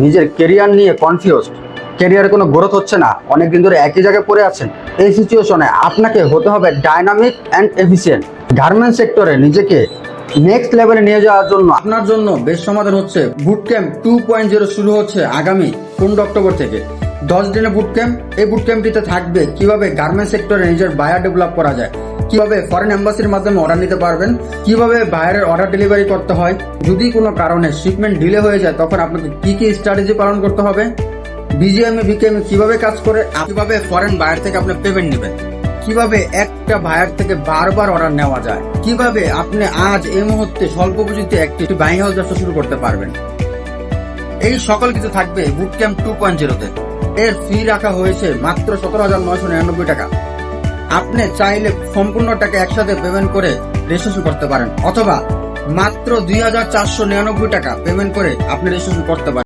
নিজের কেরিয়ার নিয়ে কনফিউজড, কেরিয়ারে কোনো গ্রোথ হচ্ছে না, অনেকদিন ধরে একই জায়গায় পড়ে আছেন। এই সিচুয়েশনে আপনাকে হতে হবে ডাইনামিক অ্যান্ড এফিসিয়েন্ট। গার্মেন্টস সেক্টরে নিজেকে নেক্সট লেভেলে নিয়ে যাওয়ার জন্য আপনার জন্য বেস্ট সমাধান হচ্ছে বুট ক্যাম্প 2.0 শুরু হচ্ছে আগামী 15 অক্টোবর থেকে। 10 দিনের বুট ক্যাম্প। এই বুট ক্যাম্পটিতে থাকবে কিভাবে গার্মেন্টস সেক্টরে নিজের বায়ার ডেভেলপ করা যায়, কিভাবে ফরেন এম্বাসির মাধ্যমে অর্ডার নিতে পারবেন, কিভাবে বায়ারের অর্ডার ডেলিভারি করতে হয়, যদি কোনো কারণে শিপমেন্ট ডিলে হয়ে যায় তখন আপনাকে কি কি স্ট্র্যাটেজি পালন করতে হবে, বিজিএমএ বিকেএমএ কিভাবে কাজ করে, কিভাবে ফরেন বায়ার থেকে আপনি পেমেন্ট নেবেন, কিভাবে একটা বায়ার থেকে বারবার অর্ডার নেওয়া যায়, কিভাবে আপনি আজ এই মুহূর্তে স্বল্প পুঁজিতে একটি বাইং হাউস ব্যবসা শুরু করতে পারবেন। এই সকল কিছু থাকবে বুট ক্যাম্প 2.0-তে। এর ফি রাখা হয়েছে মাত্র 17,999 টাকা। আপনি চাইলে সম্পূর্ণ টাকা একসাথে পেমেন্ট করে রেজিস্ট্রেশন করতে পারেন, অথবা মাত্র 2,499 টাকা পেমেন্ট করে আপনি রেজিস্ট্রেশন করতে পারেন।